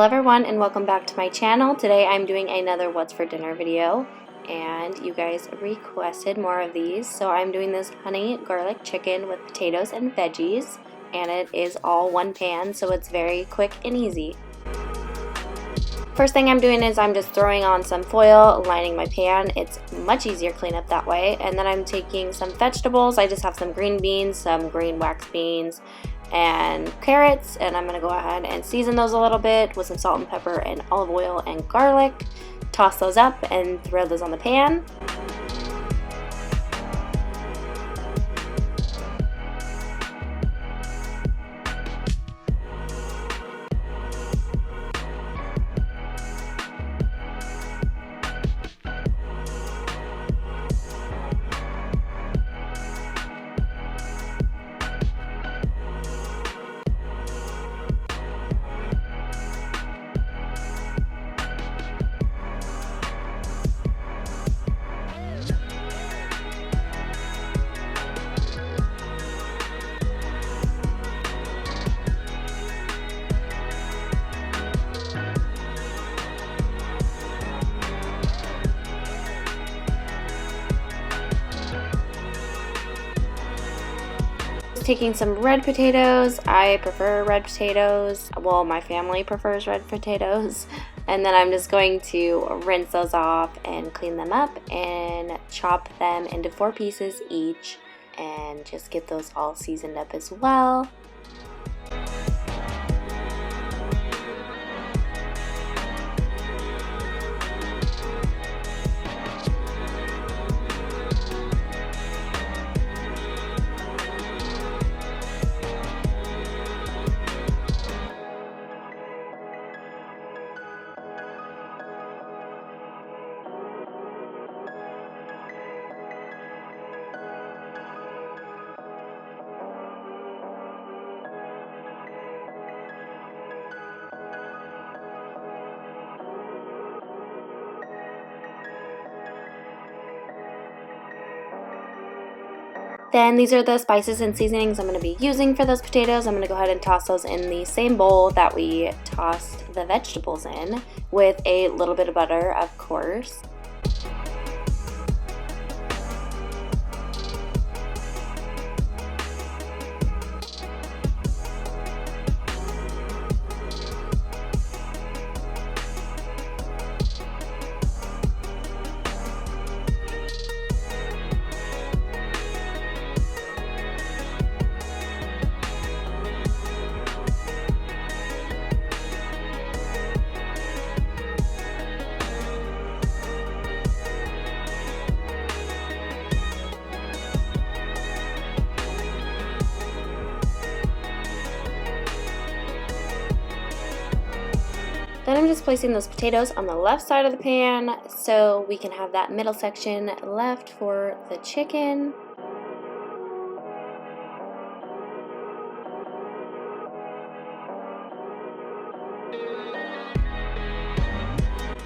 everyone, and welcome back to my channel. Today I'm doing another what's for dinner video, and you guys requested more of these, so I'm doing this honey garlic chicken with potatoes and veggies, and it is all one pan, so it's very quick and easy. First thing I'm doing is I'm just throwing on some foil, lining my pan. It's much easier to clean up that way. And then I'm taking some vegetables. I just have some green beans, some green wax beans, and carrots, and I'm going to go ahead and season those a little bit with some salt and pepper and olive oil and garlic. Toss those up and throw those on the pan. Taking some red potatoes. I prefer red potatoes. Well, my family prefers red potatoes. And then I'm just going to rinse those off and clean them up and chop them into 4 pieces each and just get those all seasoned up as well. Then these are the spices and seasonings I'm going to be using for those potatoes. I'm going to go ahead and toss those in the same bowl that we tossed the vegetables in, with a little bit of butter, of course. Then I'm just placing those potatoes on the left side of the pan so we can have that middle section left for the chicken.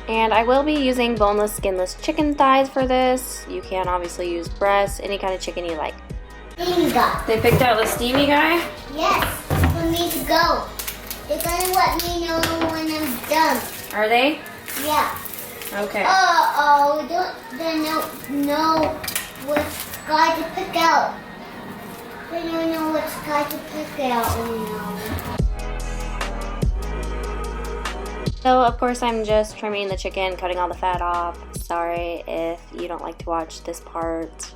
And I will be using boneless, skinless chicken thighs for this. You can obviously use breasts, any kind of chicken you like. They picked out the steamy guy? Yes, for me to go. They're gonna let me know when I'm done. Are they? Yeah. Okay. They don't know which guy to pick out. They don't know which guy to pick out. So of course I'm just trimming the chicken, cutting all the fat off. Sorry if you don't like to watch this part.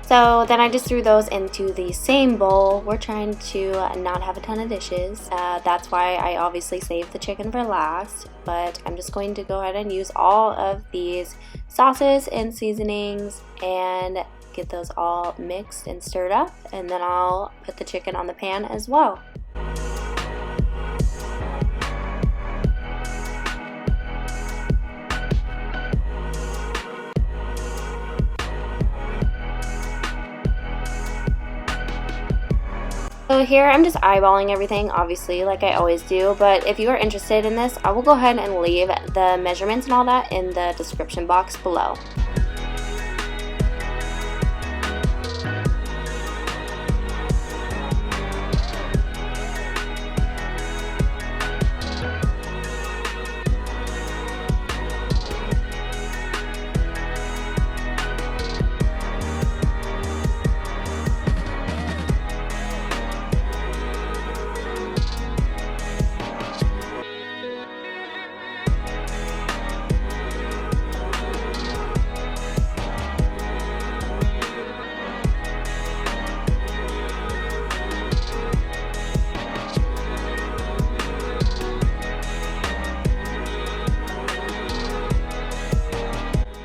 So then I just threw those into the same bowl. We're trying to not have a ton of dishes. That's why I obviously saved the chicken for last. But I'm just going to go ahead and use all of these sauces and seasonings and get those all mixed and stirred up. And then I'll put the chicken on the pan as well. So here I'm just eyeballing everything, obviously, like I always do, but if you are interested in this, I will go ahead and leave the measurements and all that in the description box below.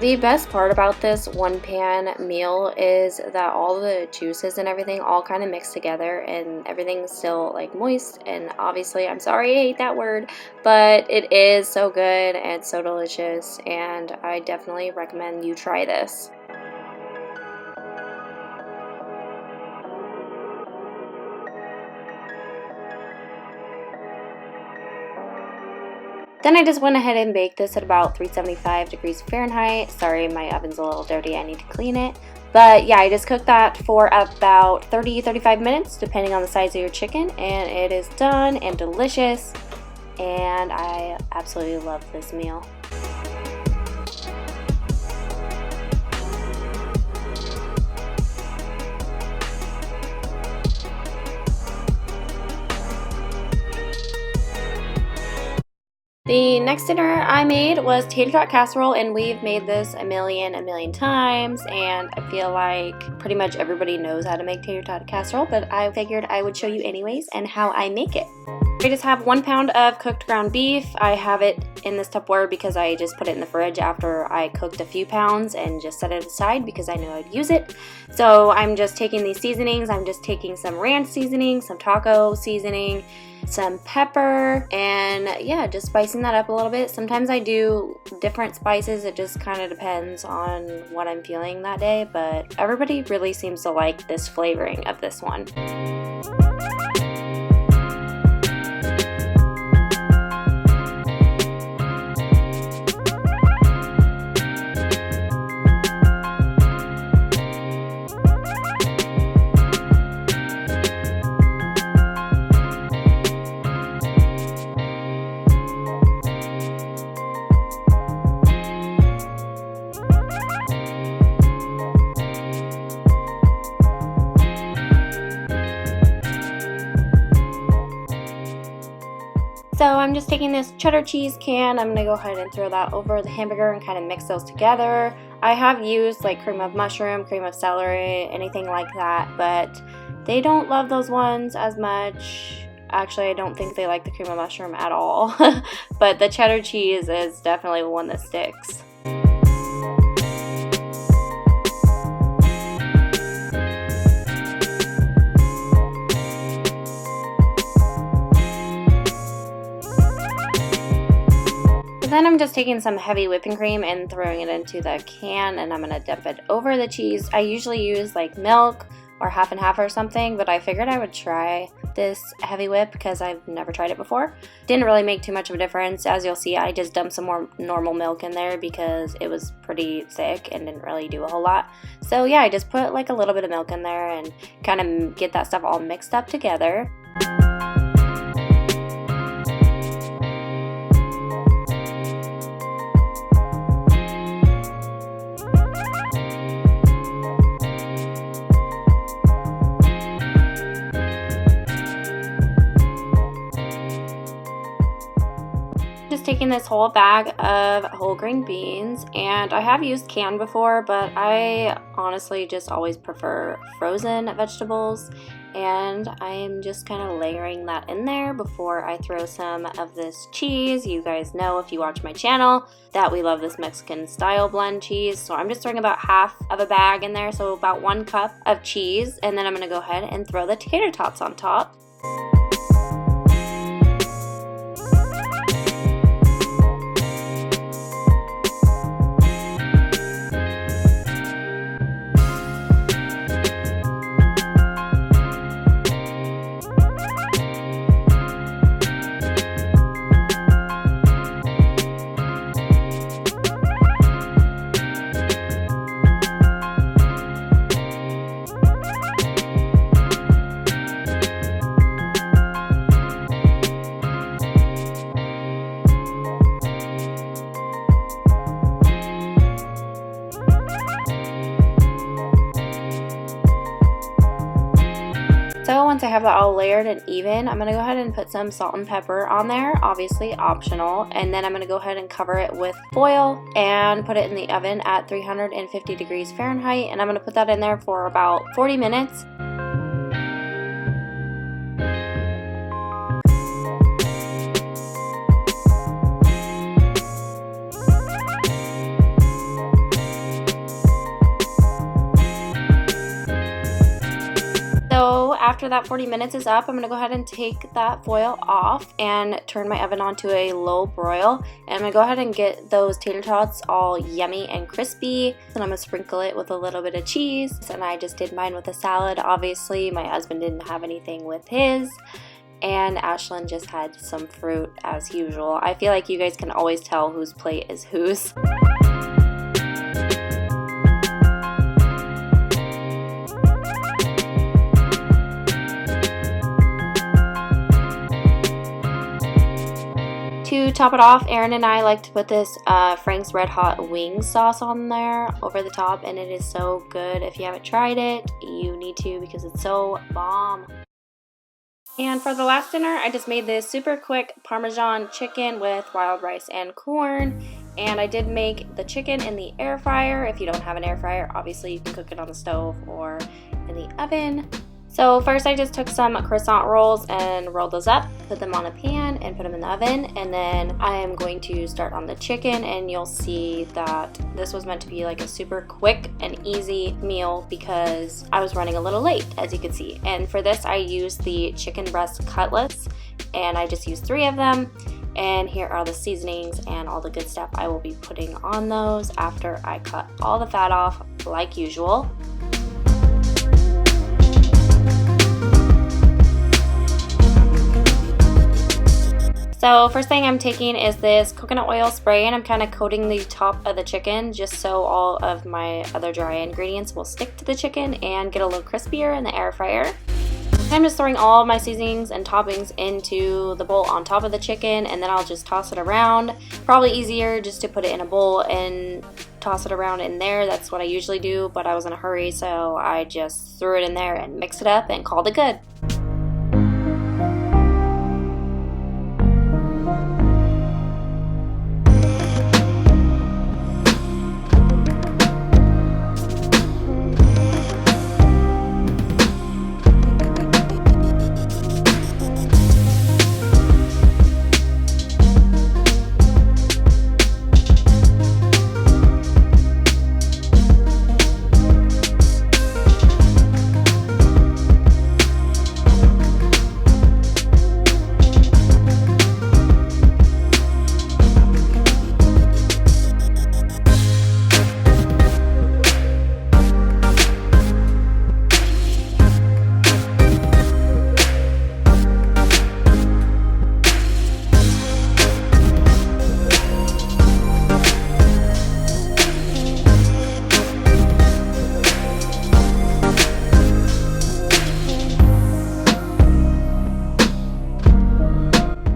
The best part about this one pan meal is that all the juices and everything all kind of mix together and everything's still like moist, and obviously I'm sorry I hate that word, but it is so good and so delicious, and I definitely recommend you try this. Then I just went ahead and baked this at about 375 degrees Fahrenheit. Sorry, my oven's a little dirty. I need to clean it. But yeah, I just cooked that for about 30-35 minutes, depending on the size of your chicken. And it is done and delicious. And I absolutely love this meal. The next dinner I made was Tater Tot Casserole, and we've made this a million times, and I feel like pretty much everybody knows how to make Tater Tot Casserole, but I figured I would show you anyways and how I make it. I just have 1 pound of cooked ground beef. I have it in this Tupperware because I just put it in the fridge after I cooked a few pounds and just set it aside because I knew I'd use it. So I'm just taking these seasonings. I'm just taking some ranch seasoning, some taco seasoning, some pepper, and yeah, just spicing that up a little bit. Sometimes I do different spices. It just kind of depends on what I'm feeling that day, but everybody really seems to like this flavoring of this one. So I'm just taking this cheddar cheese can. I'm going to go ahead and throw that over the hamburger and kind of mix those together. I have used like cream of mushroom, cream of celery, anything like that, but they don't love those ones as much. Actually, I don't think they like the cream of mushroom at all, but the cheddar cheese is definitely the one that sticks. Then I'm just taking some heavy whipping cream and throwing it into the can, and I'm going to dump it over the cheese. I usually use like milk or half and half or something, but I figured I would try this heavy whip because I've never tried it before. Didn't really make too much of a difference. As you'll see, I just dumped some more normal milk in there because it was pretty thick and didn't really do a whole lot. So yeah, I just put like a little bit of milk in there and kind of get that stuff all mixed up together. Taking this whole bag of whole grain beans, and I have used canned before, but I honestly just always prefer frozen vegetables, and I'm just kind of layering that in there before I throw some of this cheese. You guys know, if you watch my channel, that we love this Mexican style blend cheese, so I'm just throwing about half of a bag in there, so about 1 cup of cheese, and then I'm going to go ahead and throw the tater tots on top. So once I have that all layered and even, I'm going to go ahead and put some salt and pepper on there, obviously optional, and then I'm going to go ahead and cover it with foil and put it in the oven at 350 degrees Fahrenheit, and I'm going to put that in there for about 40 minutes. after that 40 minutes is up, I'm going to go ahead and take that foil off and turn my oven on to a low broil. And I'm going to go ahead and get those tater tots all yummy and crispy. And I'm going to sprinkle it with a little bit of cheese. And I just did mine with a salad. Obviously, my husband didn't have anything with his. And Ashlyn just had some fruit as usual. I feel like you guys can always tell whose plate is whose. To top it off, Aaron and I like to put this Frank's Red Hot wing sauce on there over the top, and it is so good. If you haven't tried it, you need to because it's so bomb. And for the last dinner, I just made this super quick Parmesan chicken with wild rice and corn. And I did make the chicken in the air fryer. If you don't have an air fryer, obviously you can cook it on the stove or in the oven. So first I just took some croissant rolls and rolled those up, put them on a pan and put them in the oven. And then I am going to start on the chicken, and you'll see that this was meant to be like a super quick and easy meal because I was running a little late, as you can see. And for this I used the chicken breast cutlets, and I just used 3 of them. And here are the seasonings and all the good stuff I will be putting on those after I cut all the fat off like usual. So first thing I'm taking is this coconut oil spray, and I'm kind of coating the top of the chicken just so all of my other dry ingredients will stick to the chicken and get a little crispier in the air fryer. I'm just throwing all of my seasonings and toppings into the bowl on top of the chicken, and then I'll just toss it around. Probably easier just to put it in a bowl and toss it around in there. That's what I usually do, but I was in a hurry, so I just threw it in there and mixed it up and called it good.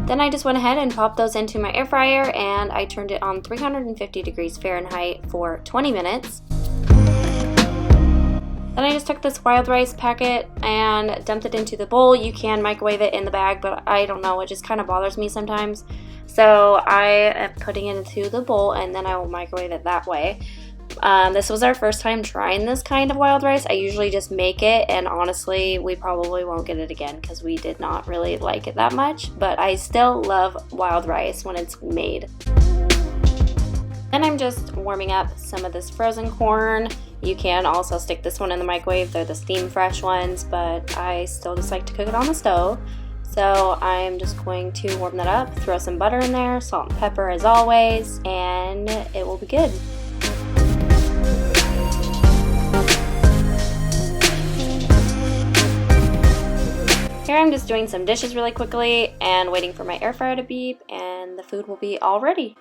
Then I just went ahead and popped those into my air fryer, and I turned it on 350 degrees Fahrenheit for 20 minutes. Then I just took this wild rice packet and dumped it into the bowl. You can microwave it in the bag, but I don't know, it just kind of bothers me sometimes. So I am putting it into the bowl, and then I will microwave it that way. This was our first time trying this kind of wild rice. I usually just make it, and honestly we probably won't get it again because we did not really like it that much, but I still love wild rice when it's made. Then I'm just warming up some of this frozen corn. You can also stick this one in the microwave. They're the steam fresh ones, but I still just like to cook it on the stove. So I'm just going to warm that up, throw some butter in there, salt and pepper as always, and it will be good. Here I'm just doing some dishes really quickly and waiting for my air fryer to beep, and the food will be all ready.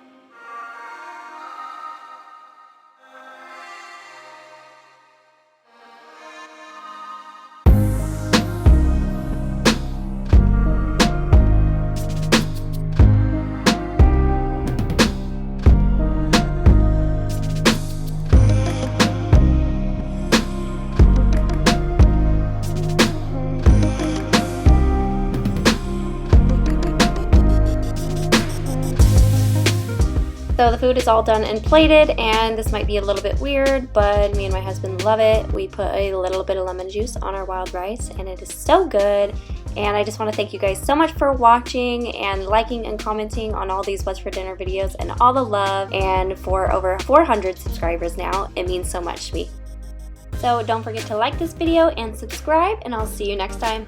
So the food is all done and plated, and this might be a little bit weird, but me and my husband love it. We put a little bit of lemon juice on our wild rice, and it is so good. And I just want to thank you guys so much for watching and liking and commenting on all these What's for Dinner videos, and all the love. And for over 400 subscribers now, it means so much to me. So don't forget to like this video and subscribe, and I'll see you next time.